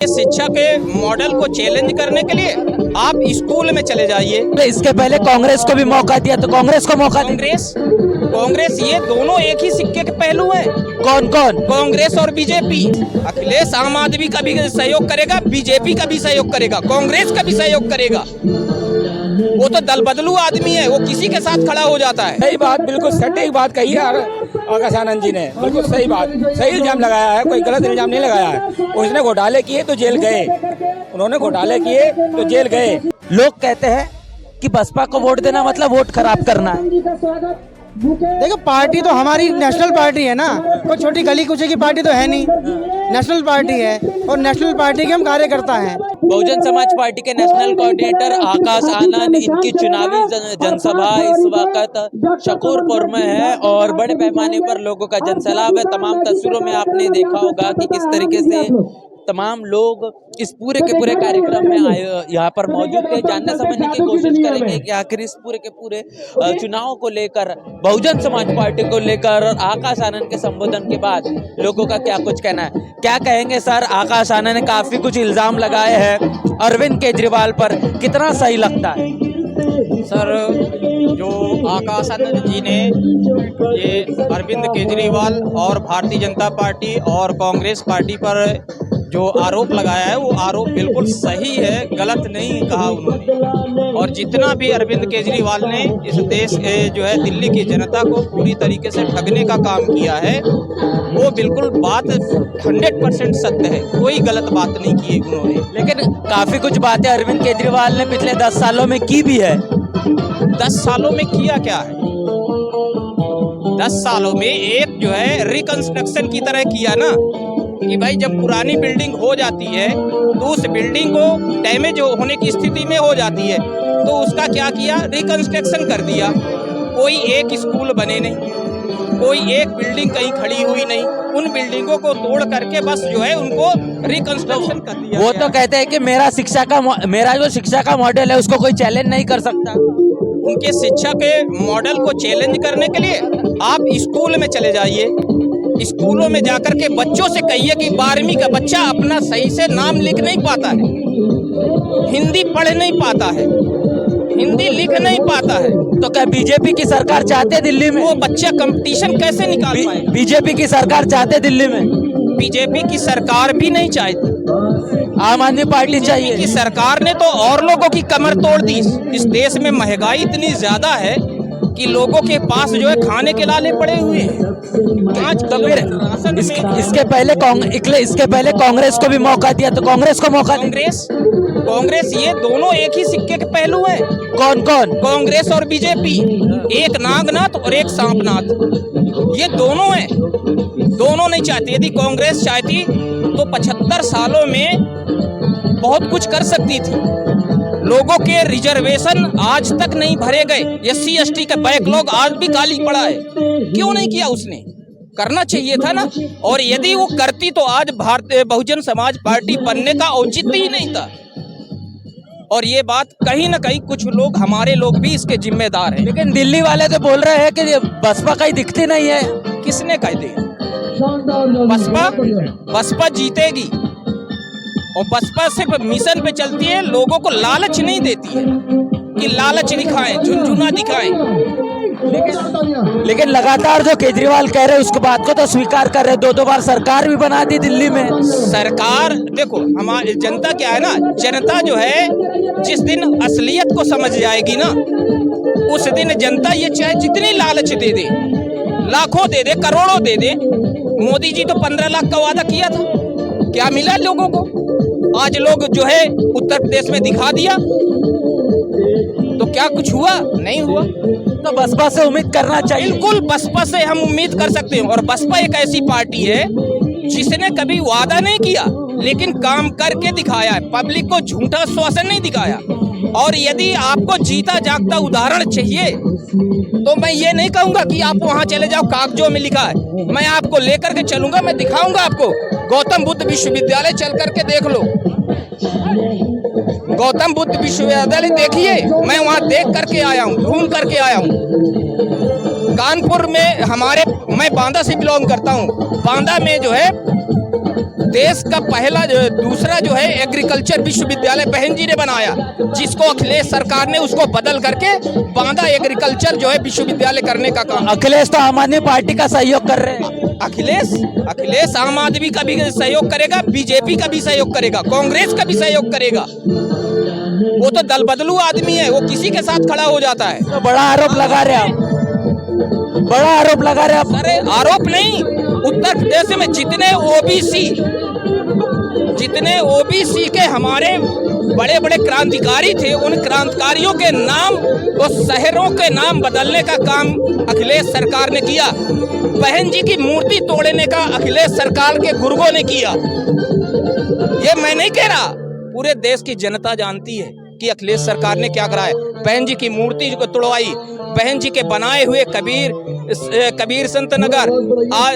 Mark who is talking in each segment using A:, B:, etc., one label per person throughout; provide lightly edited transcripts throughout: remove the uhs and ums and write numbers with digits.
A: शिक्षा के मॉडल को चैलेंज करने के लिए आप स्कूल में चले जाइए।
B: इसके पहले कांग्रेस को भी मौका दिया तो कांग्रेस को मौका दिया।
A: कांग्रेस ये दोनों एक ही सिक्के के पहलू हैं।
B: कौन कौन?
A: कांग्रेस और बीजेपी। अखिलेश आम आदमी का भी सहयोग करेगा, बीजेपी का भी सहयोग करेगा, कांग्रेस का भी सहयोग करेगा। वो तो दल बदलू आदमी है, वो किसी के साथ खड़ा हो जाता है।
C: सही बात, बिल्कुल सटीक बात कही है आकाश आनंद जी ने, बिल्कुल सही बात, सही इल्जाम लगाया है, कोई गलत इल्जाम नहीं लगाया है। उसने घोटाले किए तो जेल गए, उन्होंने घोटाले किए तो जेल गए।
B: लोग कहते हैं कि बसपा को वोट देना मतलब वोट खराब करना है।
D: देखो पार्टी तो हमारी नेशनल पार्टी है ना, कोई छोटी गली कुचे की पार्टी तो है नहीं, नेशनल पार्टी है और नेशनल पार्टी के हम कार्यकर्ता हैं।
B: बहुजन समाज पार्टी के नेशनल कोऑर्डिनेटर आकाश आनंद, इनकी चुनावी जनसभा इस वक्त शकूरपुर में है और बड़े पैमाने पर लोगों का जनसैलाब है। तमाम तस्वीरों में आपने देखा होगा कि किस तरीके से तमाम लोग इस पूरे के पूरे कार्यक्रम में आए यहाँ पर मौजूद थे। जानने समझने की कोशिश करेंगे कि आखिर इस पूरे के पूरे चुनाव को लेकर, बहुजन समाज पार्टी को लेकर और आकाश आनंद के संबोधन के बाद लोगों का क्या कुछ कहना है। क्या कहेंगे सर? आकाश आनंद ने काफी कुछ इल्जाम लगाए हैं अरविंद केजरीवाल पर, कितना सही लगता है?
A: सर, जो आकाश आनंद जी ने ये अरविंद केजरीवाल और भारतीय जनता पार्टी और कांग्रेस पार्टी पर जो आरोप लगाया है, वो आरोप बिल्कुल सही है, गलत नहीं कहा उन्होंने। और जितना भी अरविंद केजरीवाल ने इस देश जो है दिल्ली की जनता को पूरी तरीके से ठगने का काम किया है, वो बिल्कुल बात 100% सत्य है, कोई गलत बात नहीं की है उन्होंने।
B: लेकिन काफी कुछ बातें अरविंद केजरीवाल ने पिछले 10 सालों में की भी है।
A: 10 सालों में किया क्या है? 10 सालों में एक जो है रिकंस्ट्रक्शन की तरह किया ना, कि भाई जब पुरानी बिल्डिंग हो जाती है तो उस बिल्डिंग को डैमेज होने की स्थिति में हो जाती है, तो उसका क्या किया? रिकंस्ट्रक्शन कर दिया। कोई एक स्कूल बने नहीं, कोई एक बिल्डिंग कहीं खड़ी हुई नहीं, उन बिल्डिंगों को तोड़ करके बस जो है उनको रिकंस्ट्रक्शन कर दिया।
B: वो तो कहते हैं कि मेरा जो शिक्षा का मॉडल है उसको कोई चैलेंज नहीं कर सकता।
A: उनके शिक्षा के मॉडल को चैलेंज करने के लिए आप स्कूल में चले जाइए। स्कूलों में जाकर के बच्चों से कहिए कि 12वीं का बच्चा अपना सही से नाम लिख नहीं पाता है, हिंदी पढ़ नहीं पाता है, हिंदी लिख नहीं पाता है,
B: तो क्या बीजेपी की सरकार चाहते दिल्ली में?
A: वो बच्चा कंपटीशन कैसे निकाल पाए?
B: बीजेपी की सरकार चाहते दिल्ली में?
A: बीजेपी की सरकार भी नहीं चाहती,
B: आम आदमी पार्टी चाहिए।
A: की सरकार ने तो और लोगों की कमर तोड़ दी। इस देश में महंगाई इतनी ज्यादा है कि लोगों के पास जो है खाने के लाले पड़े हुए हैं। आज
B: तो फिर इसके पहले कांग्रेस को भी मौका दिया तो कांग्रेस को मौका दिया।
A: कांग्रेस ये दोनों एक ही सिक्के के पहलू हैं।
B: कौन कौन?
A: कांग्रेस और बीजेपी, एक नागनाथ और एक सांपनाथ, ये दोनों हैं। दोनों नहीं चाहती। यदि कांग्रेस चाहती तो 75 सालों में बहुत कुछ कर सकती थी। लोगों के रिजर्वेशन आज तक नहीं भरे गए, SC ST का बैकलॉग आज भी खाली पड़ा है। क्यों नहीं किया? उसने करना चाहिए था ना। और यदि वो करती तो आज भारतीय बहुजन समाज पार्टी बनने का औचित्य ही नहीं था। और ये बात कहीं ना कहीं कुछ लोग, हमारे लोग भी इसके जिम्मेदार हैं।
B: लेकिन दिल्ली वाले तो बोल रहे हैं कि बसपा कहीं दिखती नहीं है।
A: किसने कह दिया? बसपा जीतेगी और बसपा सिर्फ मिशन पे चलती है, लोगों को लालच नहीं देती है कि लालच दिखाएं, झुनझुना दिखाएं।
B: लेकिन लगातार जो केजरीवाल कह रहे हैं उसके बात को तो स्वीकार कर रहे, 2 बार सरकार भी बना दी दिल्ली में।
A: सरकार देखो, हमारी जनता क्या है ना, जनता जो है जिस दिन असलियत को समझ जाएगी ना, उस दिन जनता ये चाहे जितनी लालच दे दे, लाखों दे दे, करोड़ों दे दे। मोदी जी तो 15 लाख का वादा किया था, क्या मिला लोगों को? आज लोग जो है उत्तर प्रदेश में दिखा दिया, तो क्या कुछ हुआ? नहीं हुआ।
B: तो बसपा से उम्मीद करना चाहिए।
A: बिल्कुल बसपा से हम उम्मीद कर सकते हैं। और बसपा एक ऐसी पार्टी है जिसने कभी वादा नहीं किया लेकिन काम करके दिखाया है, पब्लिक को झूठा आश्वासन नहीं दिखाया। और यदि आपको जीता जागता उदाहरण चाहिए तो मैं ये नहीं कहूंगा कि आप वहां चले जाओ, कागजों में लिखा है। मैं आपको लेकर के चलूंगा, मैं दिखाऊंगा आपको। गौतम बुद्ध विश्वविद्यालय चल करके देख लो, गौतम बुद्ध विश्वविद्यालय देखिए, मैं वहां देख करके आया हूँ, घूम करके आया हूँ। कानपुर में मैं बांदा से बिलोंग करता हूँ। बांदा में जो है देश का पहला दूसरा जो है एग्रीकल्चर विश्वविद्यालय बहन जी ने बनाया, जिसको अखिलेश सरकार ने उसको बदल करके बांदा एग्रीकल्चर जो है विश्वविद्यालय करने का काम।
B: अखिलेश तो आम आदमी पार्टी का सहयोग कर रहे हैं।
A: अखिलेश आम आदमी का भी सहयोग करेगा, बीजेपी का भी सहयोग करेगा, कांग्रेस का भी सहयोग करेगा। वो तो दल बदलू आदमी है, वो किसी के साथ खड़ा हो जाता है।
B: तो बड़ा आरोप लगा रहे हैं आप, बड़ा आरोप लगा रहे हैं आप।
A: अरे आरोप नहीं, उत्तर प्रदेश में जितने ओबीसी के हमारे बड़े बड़े क्रांतिकारी थे, उन क्रांतिकारियों के नाम और शहरों के नाम बदलने का काम अखिलेश सरकार ने किया। बहन जी की मूर्ति तोड़ने का अखिलेश सरकार के गुर्गों ने किया। ये मैं नहीं कह रहा, पूरे देश की जनता जानती है कि अखिलेश सरकार ने क्या करा है। बहन जी की मूर्ति को तोड़वाई, बहन जी के बनाए हुए कबीर संत नगर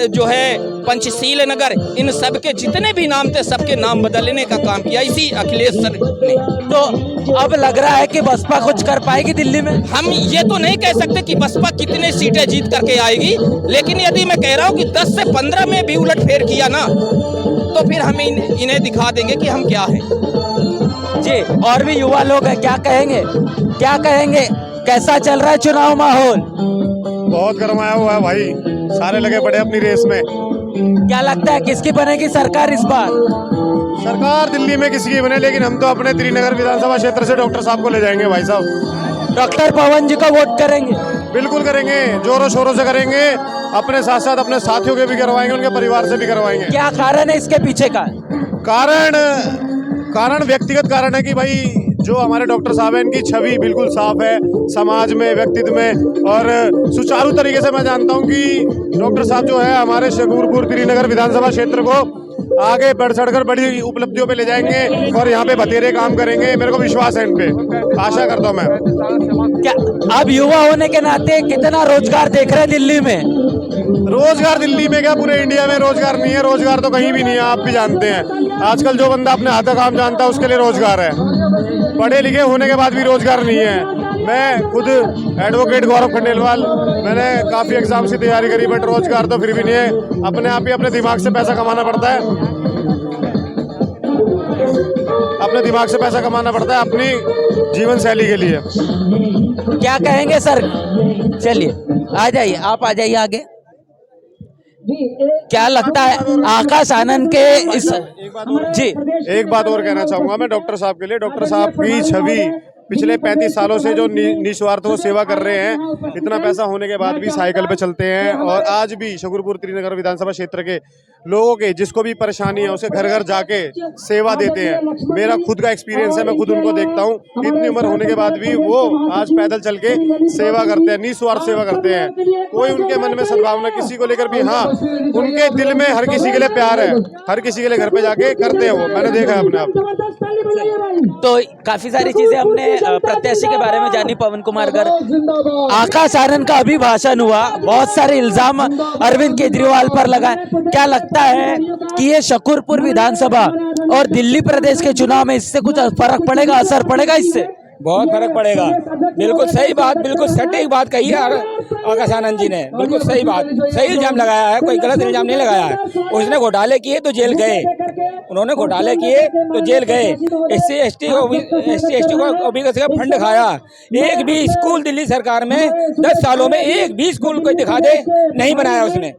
A: जो है पंचशील नगर, इन सब के जितने भी नाम थे सबके नाम बदलने का काम किया इसी अखिलेश सर ने।
B: तो अब लग रहा है कि बसपा कुछ कर पाएगी दिल्ली में।
A: हम ये तो नहीं कह सकते कि बसपा कितने सीटें जीत करके आएगी, लेकिन यदि मैं कह रहा हूँ कि 10 से 15 में भी उलटफेर किया ना, तो फिर हम इन्हें दिखा देंगे कि हम क्या है।
B: जी, और भी युवा लोग हैं, क्या कहेंगे, कैसा चल रहा है चुनाव माहौल?
E: बहुत गरमाया हुआ है भाई, सारे लगे पड़े अपनी रेस में।
B: क्या लगता है किसकी बनेगी सरकार इस बार?
E: सरकार दिल्ली में किसी की बने, लेकिन हम तो अपने त्रिनगर विधानसभा क्षेत्र से डॉक्टर साहब को ले जाएंगे भाई साहब।
B: डॉक्टर पवन जी को वोट करेंगे?
E: बिल्कुल करेंगे, जोरों शोरों से करेंगे, अपने साथ साथ अपने साथियों के भी करवाएंगे, उनके परिवार से भी करवाएंगे।
B: क्या कारण है इसके पीछे का?
E: कारण व्यक्तिगत कारण है कि भाई जो हमारे डॉक्टर साहब हैं, इनकी छवि बिल्कुल साफ है समाज में, व्यक्तित्व में, और सुचारू तरीके से मैं जानता हूं कि डॉक्टर साहब जो है हमारे शकूरपुर त्रिनगर विधानसभा क्षेत्र को आगे बढ़ चढ़कर बड़ी उपलब्धियों पे ले जाएंगे और यहाँ पे बतेरे काम करेंगे। मेरे को विश्वास है इन पे, आशा करता हूँ मैं।
B: क्या आप युवा होने के नाते कितना रोजगार देख रहे हैं दिल्ली में?
E: रोजगार दिल्ली में क्या, पूरे इंडिया में रोजगार नहीं है। रोजगार तो कहीं भी नहीं है, आप भी जानते हैं। आजकल जो बंदा अपने हाथ का काम जानता है उसके लिए रोजगार है, पढ़े लिखे होने के बाद भी रोजगार नहीं है। मैं खुद एडवोकेट गौरव खंडेलवाल, मैंने काफ़ी एग्जाम्स की तैयारी करी, बट रोजगार तो फिर भी नहीं है। अपने आप ही अपने दिमाग से पैसा कमाना पड़ता है, अपने दिमाग से पैसा कमाना पड़ता है अपनी जीवन शैली के लिए।
B: क्या कहेंगे सर? चलिए आ जाइए, आप आ जाइए आगे। क्या लगता है आकाश आनंद के इस
E: एक बात और कहना चाहूंगा मैं डॉक्टर साहब के लिए। डॉक्टर साहब की छवि पिछले 35 सालों से जो निस्वार्थ वो सेवा कर रहे हैं, इतना पैसा होने के बाद भी साइकिल पे चलते हैं, और आज भी शकूरपुर त्रिनगर विधानसभा क्षेत्र के लोगों के जिसको भी परेशानी है उसे घर घर जाके सेवा देते हैं। मेरा खुद का एक्सपीरियंस है, मैं खुद उनको देखता हूँ, इतनी उम्र होने के बाद भी वो आज पैदल चल के सेवा करते हैं, निस्वार्थ सेवा करते हैं। कोई उनके मन में सद्भावना किसी को लेकर भी, हाँ उनके दिल में हर किसी के लिए प्यार है, हर किसी के लिए घर पे जाके करते हैं वो, मैंने देखा है अपने आप।
B: तो काफी सारी चीजें हमने प्रत्याशी के बारे में जानी पवन कुमार गर्ग। आकाश आनंद का अभिभाषण हुआ, बहुत सारे इल्जाम अरविंद केजरीवाल पर लगाए। क्या लगता है कि ये शकूरपुर विधानसभा और दिल्ली प्रदेश के चुनाव में इससे कुछ फर्क पड़ेगा, असर पड़ेगा इससे?
C: बहुत फर्क पड़ेगा। बिल्कुल सही बात, बिल्कुल सटीक बात कही है आकाश आनंद जी ने, बिल्कुल सही बात, सही इल्जाम लगाया है, कोई गलत इल्जाम नहीं लगाया है। उसने घोटाले किए तो जेल गए, उन्होंने घोटाले किए तो जेल गए। एससी एसटी को ओबीसी का फंड खाया। एक भी स्कूल दिल्ली सरकार में 10 सालों में एक भी स्कूल कोई दिखा दे नहीं बनाया उसने,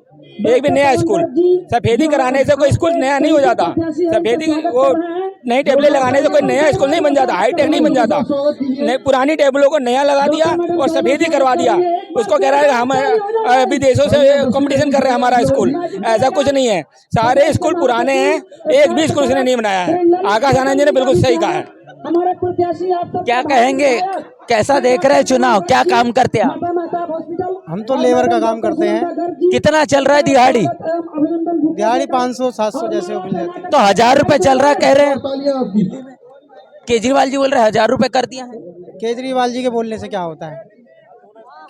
C: एक भी नया स्कूल। सफेदी कराने से कोई स्कूल नया नहीं हो जाता, सफेदी वो नई टेबलें लगाने से कोई नया स्कूल नहीं बन जाता, हाईटेक नहीं बन जाता। पुरानी टेबलों को नया लगा दिया और सफेदी करवा दिया। उसको कह रहा है हम विदेशों से कंपटीशन कर रहे हैं हमारा स्कूल, ऐसा कुछ नहीं है। सारे स्कूल पुराने हैं, एक भी स्कूल उसने नहीं बनाया है। आकाश आनंद जी ने बिल्कुल सही कहा है।
B: क्या कहेंगे, कैसा देख रहे हैं चुनाव, क्या काम करते हैं आप?
D: हम तो लेबर का काम करते हैं।
B: कितना चल रहा है दिहाड़ी?
D: दिहाड़ी 500-700 जैसे मिल जाती है।
B: तो 1000 रुपए चल रहा है कह रहे हैं। केजरीवाल जी बोल रहे हैं 1000 रुपए कर दिया है।
D: केजरीवाल जी के बोलने से क्या होता है?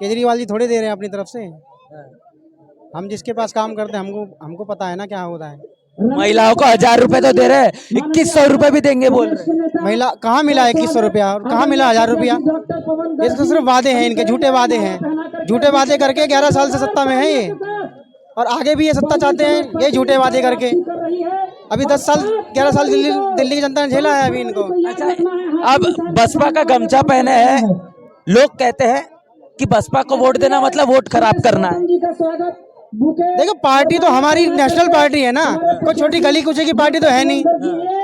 D: केजरीवाल जी थोड़े दे रहे हैं अपनी तरफ से। हम जिसके पास काम करते हैं हमको पता है ना क्या होता है।
B: महिलाओं को 1000 रुपए तो दे रहे हैं, 2100 रुपए भी देंगे बोल रहे हैं।
D: महिला कहाँ मिला 2100 रुपया और कहाँ मिला 1000 रुपया? ये तो सिर्फ वादे हैं इनके, झूठे वादे हैं। झूठे वादे करके 11 साल से सत्ता में है ये। और आगे भी ये सत्ता चाहते हैं, ये झूठे वादे करके। अभी 10 साल 11 साल दिल्ली की जनता ने झेला है अभी इनको।
B: अच्छा, अब बसपा का गमछा पहने हैं, लोग कहते हैं कि बसपा को वोट देना मतलब वोट खराब करना है।
D: देखो, पार्टी तो हमारी नेशनल पार्टी है ना, कोई छोटी गली कुचे की पार्टी तो है नहीं,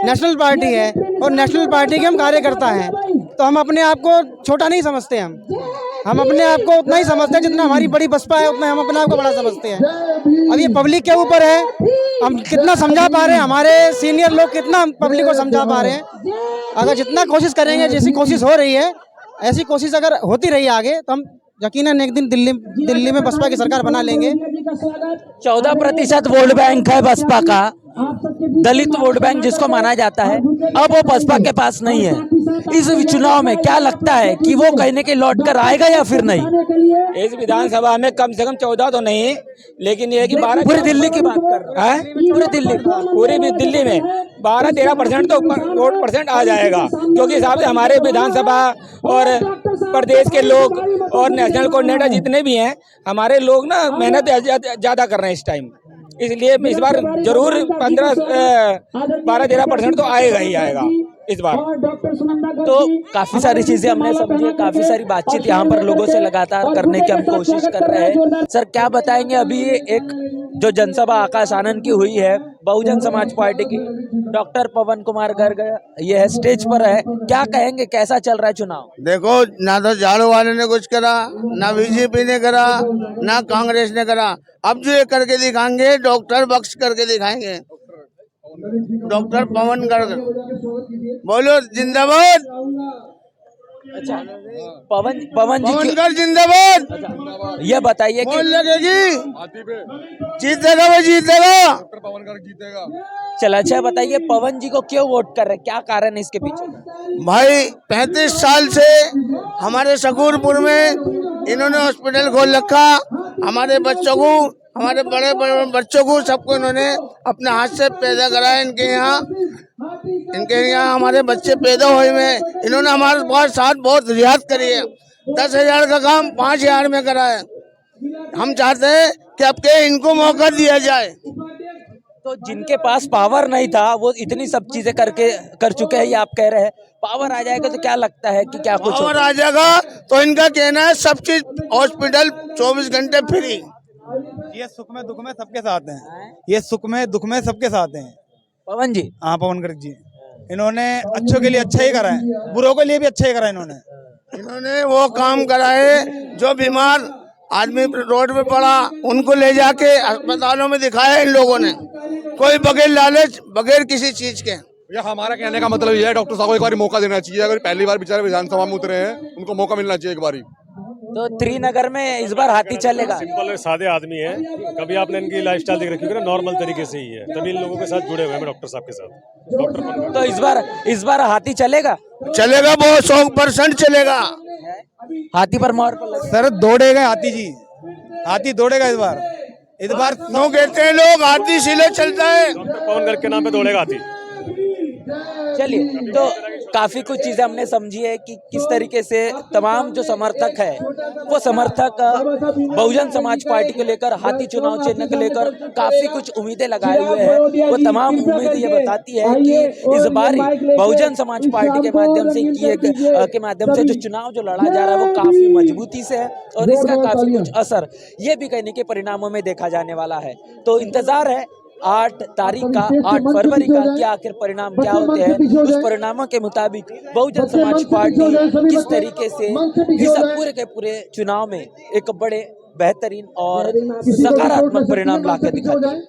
D: नेशनल पार्टी है और नेशनल पार्टी के हम कार्यकर्ता हैं। तो हम अपने आप को छोटा नहीं समझते, हम अपने आप को उतना ही समझते हैं जितना हमारी बड़ी बसपा है, उतना हम अपने आप को बड़ा समझते हैं। अब ये पब्लिक के ऊपर है, हम कितना समझा पा रहे हैं, हमारे सीनियर लोग कितना पब्लिक को समझा पा रहे हैं। अगर जितना कोशिश करेंगे, जैसी कोशिश हो रही है, ऐसी कोशिश अगर होती रही आगे, तो हम यकीनन एक दिन दिल्ली में बसपा की सरकार बना लेंगे।
B: 14% वोट बैंक है बसपा का, दलित वोट बैंक जिसको माना जाता है, अब वो बसपा के पास नहीं है। इस चुनाव में क्या लगता है कि वो कहने के लौट कर आएगा या फिर नहीं?
C: इस विधानसभा में कम से कम 14 तो नहीं, लेकिन ये कि 12
B: पूरी दिल्ली की बात कर रहे हैं,
C: पूरी दिल्ली में 12-13% तो वोट परसेंट आ जाएगा, क्योंकि हिसाब से हमारे विधानसभा और प्रदेश के लोग और नेशनल कोऑर्डिनेटर जितने भी हैं, हमारे लोग ना मेहनत ज्यादा कर रहे हैं इस टाइम, इसलिए इस बार जरूर 12-13% तो आएगा ही आएगा इस बार।
B: तो काफी सारी चीजें हमने समझी है, काफी सारी बातचीत यहाँ पर लोगों से लगातार करने की हम कोशिश कर रहे हैं। सर, क्या बताएंगे, अभी एक जो जनसभा आकाश आनंद की हुई है बहुजन समाज पार्टी की, डॉक्टर पवन कुमार गर्ग ये है स्टेज पर है, क्या कहेंगे, कैसा चल रहा है चुनाव?
F: देखो, ना तो झाड़ू वाले ने कुछ करा, ना बीजेपी ने करा, ना कांग्रेस ने करा। अब जो ये करके दिखाएंगे, डॉक्टर बख्श करके दिखाएंगे। डॉक्टर पवन गर्ग, बोलो जिंदाबाद।
B: अच्छा, पवन जी
F: पवन गर्ग जिंदाबाद।
B: ये बताइए कि
F: लगेगी, जीतेगा वो जीतेगा।
B: चला, अच्छा बताइए पवन जी को क्यों वोट कर रहे हैं, क्या कारण है इसके पीछे?
F: भाई 35 साल से हमारे शकूरपुर में इन्होंने हॉस्पिटल खोल रखा, हमारे बच्चों को, हमारे बड़े बड़े बच्चों को, सबको इन्होंने अपने हाथ से पैदा कराया। इनके यहाँ हमारे बच्चे पैदा हुए में इन्होंने हमारे बहुत साथ बहुत रियायत करी है। 10,000 का काम 5,000 में करा है। हम चाहते हैं कि अब के इनको मौका दिया जाए।
B: तो जिनके पास पावर नहीं था वो इतनी सब चीजें कर चुके हैं, ये आप कह रहे हैं, पावर आ जाएगा तो क्या लगता है कि क्या कुछ
F: पावर आ जाएगा तो इनका कहना है सब चीज हॉस्पिटल 24 घंटे फ्री।
G: ये सुख में दुख में सबके साथ हैं, ये सुख में दुख में सबके साथ हैं
B: पवन जी।
G: हाँ, पवन गर्ग जी, इन्होंने अच्छों के लिए अच्छा ही करा है, बुरों के लिए भी अच्छा ही करा है।
F: इन्होंने वो काम करा है, जो बीमार आदमी रोड पे पड़ा उनको ले जाके अस्पतालों में दिखाया इन लोगों ने, कोई बगैर लालच, बगैर किसी चीज के।
H: ये हमारा कहने का मतलब ये है, डॉक्टर साहब को एक बार मौका देना चाहिए। अगर पहली बार बेचारे विधानसभा में उतरे हैं, उनको मौका मिलना चाहिए एक बारी।
B: तो त्रिनगर में इस बार हाथी चलेगा।
I: सिंपल सादे आदमी है, कभी आपने इनकी लाइफस्टाइल देख रखी होगी ना, नॉर्मल तरीके से ही है, तभी इन लोगों के साथ जुड़े हुए हैं डॉक्टर साहब के साथ। डॉक्टर
B: तो इस बार हाथी चलेगा,
F: चलेगा, बहुत 100% चलेगा।
B: हाथी पर मोहर पर लगे।
G: सर, दौड़ेगा हाथी जी, हाथी दौड़ेगा इस बार
F: क्यों कहते हैं लोग हाथी सीले चलता है।
I: डॉक्टर पवन गर्ग के नाम पे दौड़ेगा हाथी।
B: चलिए, तो काफी कुछ चीजें हमने समझी है कि किस तरीके से तमाम जो समर्थक है वो समर्थक बहुजन समाज पार्टी को लेकर, हाथी चुनाव चिन्ह को लेकर काफी कुछ उम्मीदें लगाए हुए हैं। वो तमाम उम्मीदें ये बताती है कि इस बार बहुजन समाज पार्टी के माध्यम से जो चुनाव जो लड़ा जा रहा है वो काफी मजबूती से है और इसका काफी कुछ असर ये भी कहने के परिणामों में देखा जाने वाला है। तो इंतजार है 8 तारीख का, 8 फरवरी का, कि आखिर परिणाम क्या होते हैं। उस परिणामों के मुताबिक बहुजन समाज पार्टी किस तरीके से इस पूरे के पूरे चुनाव में एक बड़े बेहतरीन और सकारात्मक परिणाम लाकर दिखाती है।